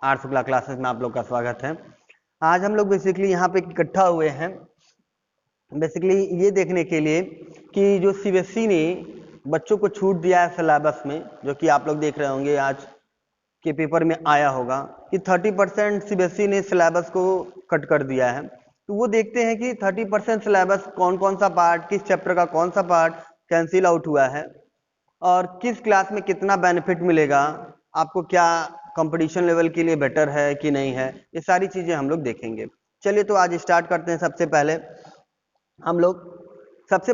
Are Shukla classes में आप लोग का स्वागत है। आज हम लोग बेसिकली यहाँ पे इकट्ठा हुए हैं बेसिकली ये देखने के लिए कि जो सीबीएसई ने बच्चों को छूट दिया है सिलेबस में, जो कि आप लोग देख रहे होंगे आज के पेपर में आया होगा कि 30% सीबीएसई ने सिलेबस को कट कर दिया है। तो वो देखते हैं कि 30% सिलेबस कौन कौन सा पार्ट, किस चैप्टर का कौन सा पार्ट कैंसिल आउट हुआ है और किस क्लास में कितना बेनिफिट मिलेगा, आपको क्या कंपटीशन लेवल के लिए बेटर है कि नहीं है, ये सारी चीजें हम लोग देखेंगे। चलिए तो आज स्टार्ट करते हैं। सबसे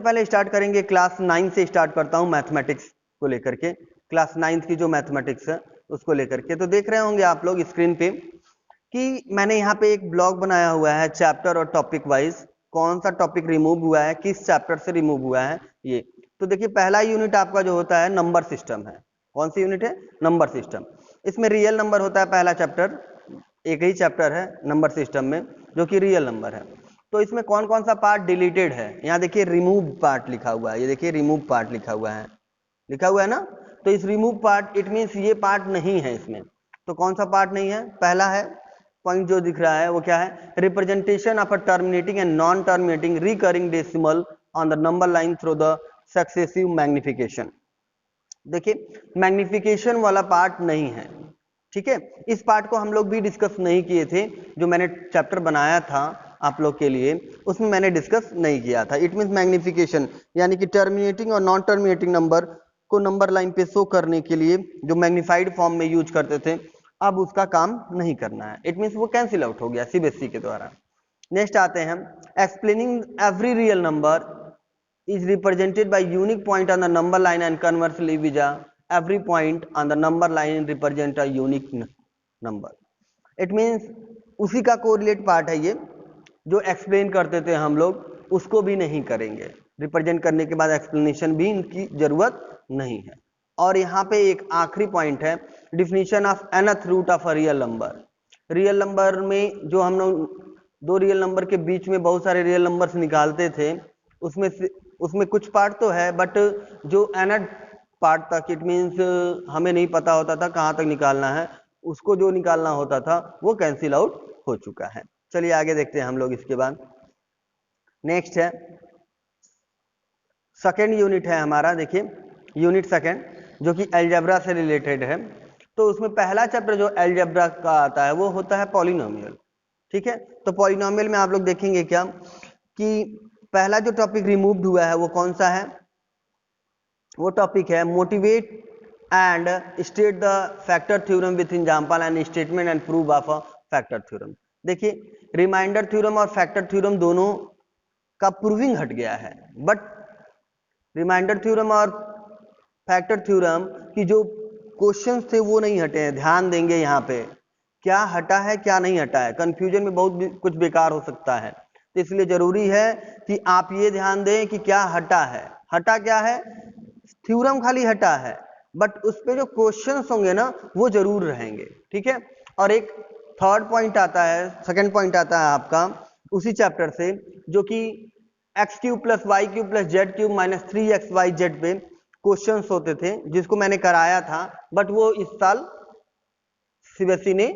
पहले स्टार्ट करेंगे क्लास 9 से स्टार्ट करता हूं मैथमेटिक्स को लेकर के। क्लास 9 की जो मैथमेटिक्स है उसको लेकर के तो देख रहे होंगे आप लोग स्क्रीन पे कि मैंने यहाँ पे एक ब्लॉग बनाया हुआ है चैप्टर और टॉपिक वाइज, कौन सा टॉपिक रिमूव हुआ है, किस चैप्टर से रिमूव हुआ है ये। तो देखिए पहला यूनिट आपका जो होता है नंबर सिस्टम है। कौन सी यूनिट है? Number system. इसमें रियल नंबर होता है पहला चैप्टर, एक ही चैप्टर है नंबर सिस्टम में जो कि रियल नंबर है। तो इसमें कौन कौन सा पार्ट डिलीटेड है, यहाँ देखिए रिमूव पार्ट लिखा हुआ है, ये देखिए रिमूव पार्ट लिखा हुआ है ना। तो इस रिमूव पार्ट इट मीन्स ये पार्ट नहीं है इसमें। तो कौन सा पार्ट नहीं है? पहला है पॉइंट जो दिख रहा है वो क्या है? Representation of a terminating and non terminating recurring decimal on the number line through the successive magnification. देखिए मैग्निफिकेशन वाला पार्ट नहीं है, ठीक है। इस पार्ट को हम लोग भी डिस्कस नहीं किए थे, जो मैंने चैप्टर बनाया था आप लोग के लिए उसमें मैंने डिस्कस नहीं किया था। इट मींस मैग्निफिकेशन यानी कि टर्मिनेटिंग और नॉन टर्मिनेटिंग नंबर को नंबर लाइन पे शो करने के लिए जो मैग्नीफाइड फॉर्म में यूज करते थे, अब उसका काम नहीं करना है। इट मींस वो कैंसिल आउट हो गया सीबीएसई के द्वारा। नेक्स्ट आते हैं explaining every real number is represented by unique point on the number line and conversely visa every point on the number line represent a unique number. It means उसी का correlate part है ये, जो explain करते थे हम लोग उसको भी नहीं करेंगे। रिप्रेजेंट करने के बाद एक्सप्लेनेशन भी इनकी जरूरत नहीं है। और यहाँ पे एक आखिरी पॉइंट है definition of nth root of a real number. Real number में जो हम लोग दो रियल नंबर के बीच में बहुत सारे रियल नंबर्स निकालते थे, उसमें कुछ पार्ट तो है बट जो nth पार्ट तक इट मीन्स हमें नहीं पता होता था कहाँ तक निकालना है, उसको जो निकालना होता था वो कैंसिल आउट हो चुका है। चलिए आगे देखते हैं हम लोग। इसके बाद नेक्स्ट है सेकेंड यूनिट है हमारा। देखिए यूनिट सेकेंड जो कि अलजेब्रा से रिलेटेड है। तो उसमें पहला चैप्टर जो अलजेब्रा का आता है वो होता है पॉलिनोमियल, ठीक है। तो पॉलिनोमियल में आप लोग देखेंगे क्या कि पहला जो टॉपिक रिमूव्ड हुआ है वो कौन सा है? वो टॉपिक है motivate and state the factor theorem with example and statement and prove of a factor theorem. देखिए रिमाइंडर थ्योरम और फैक्टर थ्योरम दोनों का प्रूविंग हट गया है, बट रिमाइंडर थ्योरम और फैक्टर थ्योरम की जो क्वेश्चंस थे वो नहीं हटे हैं। ध्यान देंगे यहाँ पे क्या हटा है क्या नहीं हटा है, कंफ्यूजन में बहुत कुछ बेकार हो सकता है। तो इसलिए जरूरी है कि आप ये ध्यान दें कि क्या हटा है। हटा क्या है? थ्योरम खाली हटा है, बट उस पे जो क्वेश्चंस होंगे ना वो जरूर रहेंगे, ठीक है। और एक थर्ड पॉइंट आता है, सेकंड पॉइंट आता है आपका उसी चैप्टर से, जो कि X cube plus Y cube plus Z cube minus 3xyz पे क्वेश्चंस होते थे, जिसको मैंने कराया था बट वो इस साल सीबीएसई ने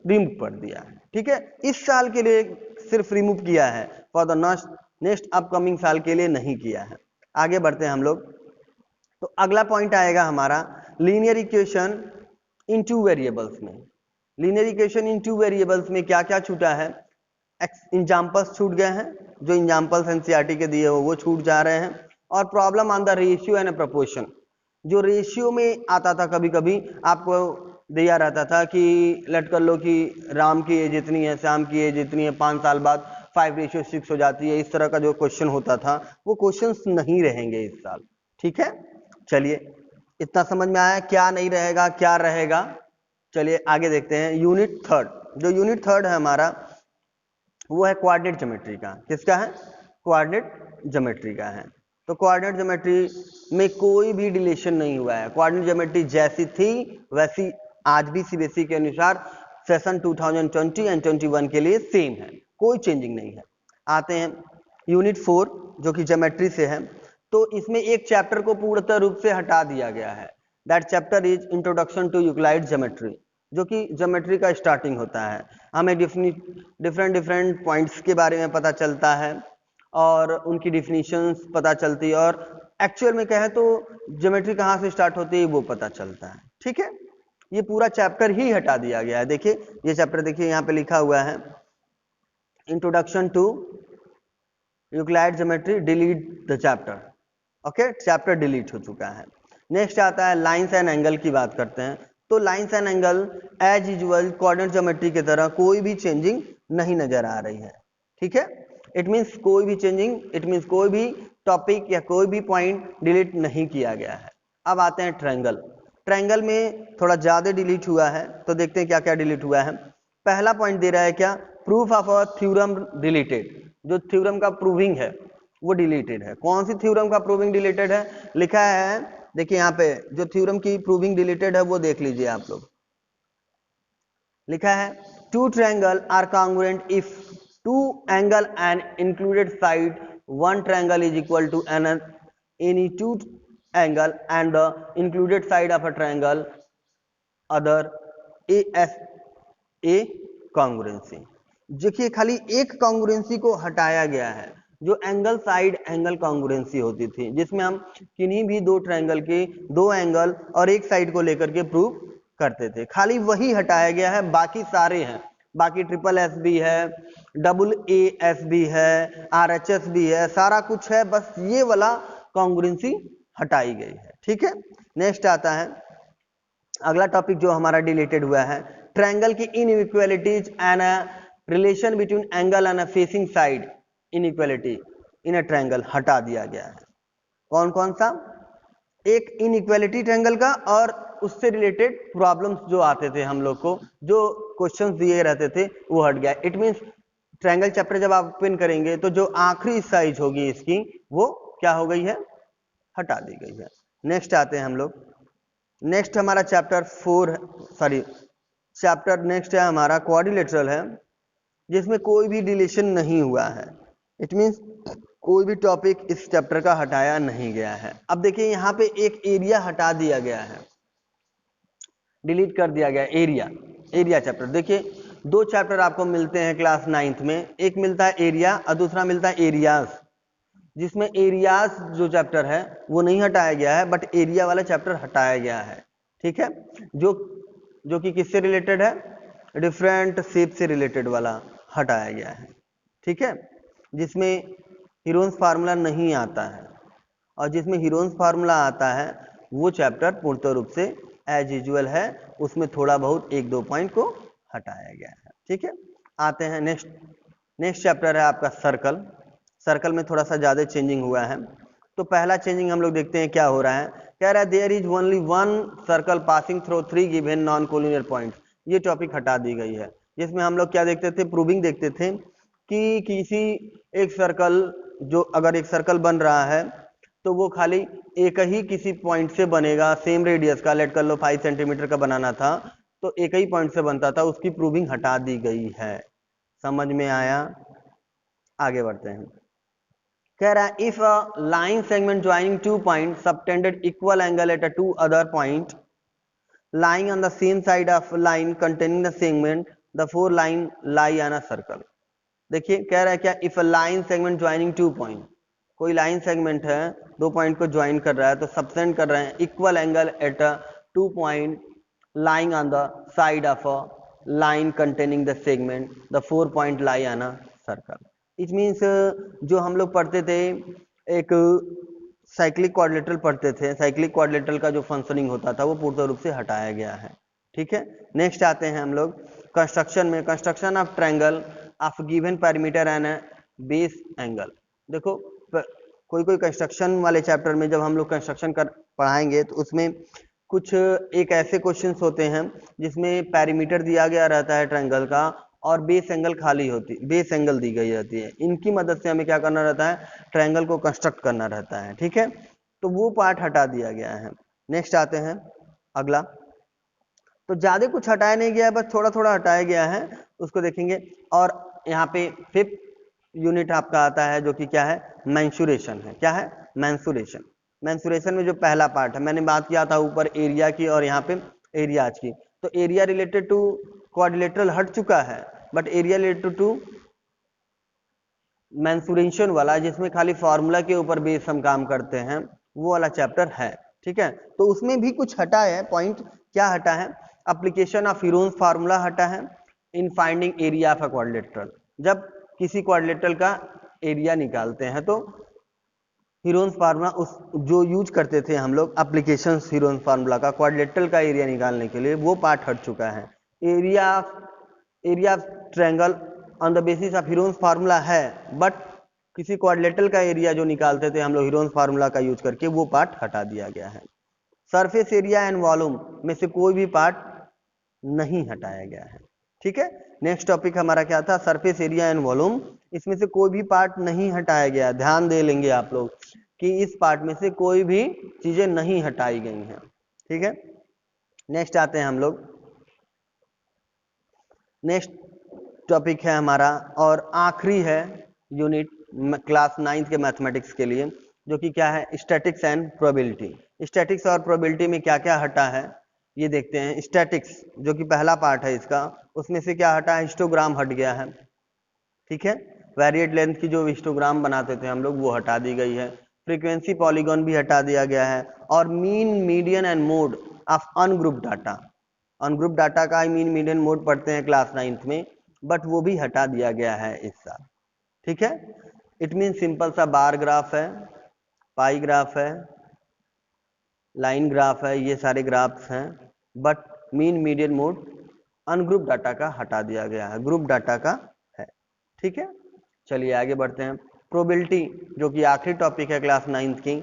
रिमूव कर दिया है, ठीक है। इस साल के लिए सिर्फ रिमूव किया है, फॉर द नेक्स्ट अपकमिंग साल के लिए नहीं किया है। आगे बढ़ते हैं हम लोग। तो अगला पॉइंट आएगा हमारा linear equation in two variables में। Linear equation in two variables में क्या क्या छूटा है? एग्जाम्पल्स छूट गए हैं, जो एग्जाम्पल्स एनसीईआरटी के दिए हो वो छूट जा रहे हैं। और problem on the ratio and proportion, जो रेशियो में आता था कभी कभी आपको दिया रहता था कि लेट कर लो कि राम की एज इतनी है, श्याम की एज इतनी है, 5 साल बाद 5:6 हो जाती है। इस तरह का जो क्वेश्चन होता था वो क्वेश्चंस नहीं रहेंगे इस साल, ठीक है। चलिए इतना समझ में आया क्या नहीं रहेगा क्या रहेगा। चलिए आगे देखते हैं यूनिट थर्ड। जो यूनिट थर्ड है हमारा वो है कोऑर्डिनेट ज्योमेट्री का। किसका है? कोऑर्डिनेट ज्योमेट्री का है। तो कोऑर्डिनेट ज्योमेट्री में कोई भी डिलीशन नहीं हुआ है। कोऑर्डिनेट ज्योमेट्री जैसी थी वैसी आज भी सीबीएसई के अनुसार सेशन 2020 एंड 21 के लिए सेम है, कोई चेंजिंग नहीं है। आते हैं यूनिट 4 जो कि ज्योमेट्री से है। तो इसमें एक चैप्टर को पूर्णतः रूप से हटा दिया गया है। That chapter is introduction to Euclid geometry. जो कि ज्योमेट्री का स्टार्टिंग होता है। हमें डिफरेंट पॉइंट्स के बारे में पता चलता है और उनकी डिफिनीशंस पता चलती है, और एक्चुअल में कहें तो ज्योमेट्री कहाँ से स्टार्ट होती है वो पता चलता है। ठीक है, ये पूरा चैप्टर ही हटा दिया गया है। देखिए ये चैप्टर देखिए यहाँ पे लिखा हुआ है introduction to Euclid geometry, delete the chapter. Okay, chapter delete हो चुका है। नेक्स्ट आता है लाइंस एंड एंगल की बात करते हैं। तो lines and angle as usual coordinate geometry की तरह कोई भी चेंजिंग नहीं नजर आ रही है। ठीक है, इट मींस कोई भी चेंजिंग, इट मींस कोई भी टॉपिक या कोई भी पॉइंट डिलीट नहीं किया गया है। अब आते हैं ट्रायंगल। ट्रायंगल में थोड़ा ज्यादा डिलीट हुआ है, तो देखते हैं क्या क्या डिलीट हुआ है। पहला पॉइंट दे रहा है क्या, proof of a theorem deleted. जो थ्योरम का प्रूविंग है वो डिलीटेड है। कौन सी थ्योरम का प्रूविंग डिलीटेड है, लिखा है देखिए यहाँ पे, जो थ्योरम की प्रूविंग डिलीटेड है वो देख लीजिए आप लोग। लिखा है two triangle are congruent if two angle and included side one triangle is equal to any two angle and the included side of a triangle other a congruency. देखिए खाली एक कॉन्ग्रुएंसी को हटाया गया है, जो एंगल साइड एंगल कॉन्ग्रुएंसी होती थी, जिसमें हम किन्हीं भी दो ट्रायंगल के दो एंगल और एक साइड को लेकर के प्रूव करते थे, खाली वही हटाया गया है। बाकी सारे हैं, बाकी ट्रिपल एस भी है, डबल ए एस भी है, आर एच एस भी है, सारा कुछ है, बस ये वाला कॉन्ग्रुएंसी हटाई गई है। ठीक है, नेक्स्ट आता है अगला टॉपिक जो हमारा डिलीटेड हुआ है, ट्रायंगल की inequalities and relation between angle and facing side inequality in a triangle हटा दिया गया है। कौन कौन सा, एक इनइक्वालिटी ट्रायंगल का, और उससे रिलेटेड प्रॉब्लम्स जो आते थे हम लोग को, जो क्वेश्चंस दिए रहते थे वो हट गया। इट मींस ट्रायंगल चैप्टर जब आप ओपन करेंगे तो जो आखिरी साइज होगी इसकी वो क्या हो गई है, हटा दी गई है। नेक्स्ट आते हैं हम लोग, नेक्स्ट हमारा चैप्टर नेक्स्ट है हमारा क्वाड्रिलेटरल है, जिसमें कोई भी डिलीशन नहीं हुआ है। इट मींस कोई भी टॉपिक इस चैप्टर का हटाया नहीं गया है। अब देखिए यहाँ पे एक एरिया हटा दिया गया है, डिलीट कर दिया गया एरिया चैप्टर। देखिए दो चैप्टर आपको मिलते हैं क्लास 9th में, एक मिलता है एरिया और दूसरा मिलता है एरियाज, जिसमें एरियाज जो चैप्टर है वो नहीं हटाया गया है, बट एरिया वाला चैप्टर हटाया गया है। ठीक है, जो कि किससे रिलेटेड है, डिफरेंट शेप से रिलेटेड वाला हटाया गया है। ठीक है, जिसमें हीरोन्स फार्मूला नहीं आता है, और जिसमें हीरोन्स फार्मूला आता है वो चैप्टर पूर्ण रूप से एज यूजुअल है, उसमें थोड़ा बहुत एक दो पॉइंट को हटाया गया है। ठीक है, आते हैं नेक्स्ट चैप्टर है आपका सर्कल में थोड़ा सा ज्यादा चेंजिंग हुआ है। तो पहला चेंजिंग हम लोग देखते हैं क्या हो रहा है। कह रहा है there is only one circle passing through 3 given non collinear points. ये टॉपिक हटा दी गई है, जिसमें हम लोग क्या देखते थे, प्रूविंग देखते थे कि किसी एक सर्कल, जो अगर एक सर्कल बन रहा है तो वो खाली एक ही किसी पॉइंट से बनेगा, सेम रेडियस का, लेट कर लो 5 सेंटीमीटर का बनाना था तो एक ही पॉइंट से बनता था, उसकी प्रूविंग हटा दी गई है। समझ में आया, आगे बढ़ते हैं। कह रहा है if a line segment joining 2 point subtended equal angle at a 2 other point lying on the same side of line containing the segment, the four line lie on a circle। देखिए कह रहा है क्या, if a line segment joining 2 point, कोई line segment है दो point को join कर रहा है, तो सबटेंड कर रहे हैं equal angle at a 2 point lying on the side of a line containing the segment, the 4 point lie on a circle। It means जो हम लोग पढ़ते थे एक साइक्लिक क्वाड्रिलेटरल पढ़ते थे, साइक्लिक क्वाड्रिलेटरल का जो फंक्शनिंग होता था वो पूर्ण रूप से हटाया गया है। ठीक है, नेक्स्ट आते हैं हम लोग कंस्ट्रक्शन में, construction of triangle of given parameter and base angle. देखो कोई कंस्ट्रक्शन वाले चैप्टर में जब हम लोग कंस्ट्रक्शन कर पढ़ाएंगे तो उसमें कुछ एक ऐसे क्वेश्चंस होते हैं जिसमें पैरामीटर दिया गया रहता है ट्रायंगल का और बेस एंगल खाली होती, बेस एंगल दी गई रहती है। इनकी मदद से हमें क्या करना रहता है, ट्रायंगल को कंस्ट्रक्ट करना रहता है। ठीक है, तो वो पार्ट हटा दिया गया है। नेक्स्ट आते हैं अगला, तो ज्यादा कुछ हटाया नहीं गया है, बस थोड़ा थोड़ा हटाया गया है, उसको देखेंगे। और यहाँ पे 5th यूनिट आपका आता है जो कि क्या है, मेंसुरेशन है। क्या है, मेंसुरेशन। मेंसुरेशन में जो पहला पार्ट है, मैंने बात किया था ऊपर एरिया की और यहाँ पे एरियाज की, तो एरिया रिलेटेड टू क्वाड्रिलेटरल हट चुका है, but area related to mensuration वाला, जिसमें खाली फॉर्मूला के ऊपर बेस हम काम करते हैं, वो वाला चैप्टर है। ठीक है, तो उसमें भी कुछ हटा है पॉइंट। क्या हटा है? एप्लीकेशन ऑफ हीरोन्स फार्मूला हटा है in finding area of a quadrilateral. जब किसी क्वाड्रिलेटरल का एरिया निकालते हैं तो हीरोन्स फार्मूला उस जो यूज करते थे हम लोग एप्लीकेशन हीरोन्स फार्मूला का क्वाड्रिलेटरल का एरिया निकालने के लिए, वो पार्ट हट चुका है। Area of triangle on the basis of Heron's formula है, बट किसी क्वाड्रिलेटरल का एरिया जो निकालते थे हम लोग हीरोन्स फार्मूला का यूज करके, वो पार्ट हटा दिया गया है। सरफेस एरिया एंड वॉल्यूम में से कोई भी पार्ट नहीं हटाया गया है। ठीक है, नेक्स्ट टॉपिक हमारा क्या था? Surface area and volume. इसमें से कोई भी पार्ट नहीं हटाया गया। ध्यान दे लेंगे आप लोग कि इस पार्ट में से कोई भी चीजें नहीं हटाई गई हैं। ठीक है, नेक्स्ट आते हैं हम लोग। नेक्स्ट टॉपिक है हमारा और आखिरी है यूनिट क्लास 9th के मैथमेटिक्स के लिए, जो कि क्या है? Statics and probability. स्टैटिक्स और प्रोबेबिलिटी में क्या क्या हटा है ये देखते हैं। स्टैटिक्स जो कि पहला पार्ट है इसका, उसमें से क्या हटा है? हिस्टोग्राम हट गया है। ठीक है, वेरिएट लेंथ की जो हिस्टोग्राम बनाते थे हम लोग, वो हटा दी गई है। फ्रीक्वेंसी पॉलीगॉन भी हटा दिया गया है, और mean median and mode of ungroup data. Ungroup data का मीन मीडियन मोड पढ़ते हैं क्लास 9th में, बट वो भी हटा दिया गया है इस साल। ठीक है, इट मीन सिंपल सा बार ग्राफ है, पाई ग्राफ है, लाइन ग्राफ है, ये सारे ग्राफ्स हैं, but mean median mode ungroup data का हटा दिया गया है, ग्रुप डाटा का है। ठीक है, चलिए आगे बढ़ते हैं। प्रोबेबिलिटी जो कि आखिरी टॉपिक है क्लास 9th की,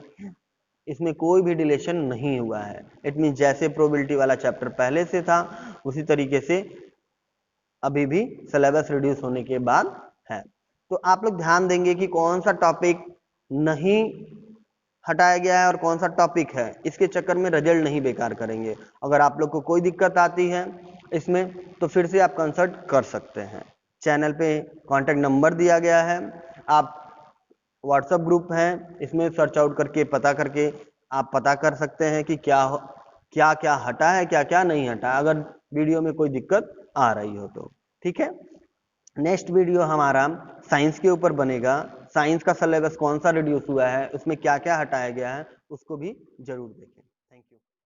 इसमें कोई भी डिलेशन नहीं हुआ है। इट मीन जैसे प्रोबेबिलिटी वाला चैप्टर पहले से था, उसी तरीके से अभी भी सिलेबस रिड्यूस होने के बाद है। तो आप लोग ध्यान देंगे कि कौन सा टॉपिक नहीं हटाया गया है और कौन सा टॉपिक है, इसके चक्कर में रिजल्ट नहीं बेकार करेंगे। अगर आप लोग को कोई दिक्कत आती है इसमें, तो फिर से आप कंसल्ट कर सकते हैं। चैनल पे कांटेक्ट नंबर दिया गया है, आप व्हाट्सएप ग्रुप है, इसमें सर्च आउट करके पता करके आप पता कर सकते हैं कि क्या क्या हटा है, क्या क्या नहीं हटा, अगर वीडियो में कोई दिक्कत आ रही हो तो। ठीक है, नेक्स्ट वीडियो हमारा साइंस के ऊपर बनेगा। साइंस का सिलेबस कौन सा रिड्यूस हुआ है, उसमें क्या क्या हटाया गया है, उसको भी जरूर देखें।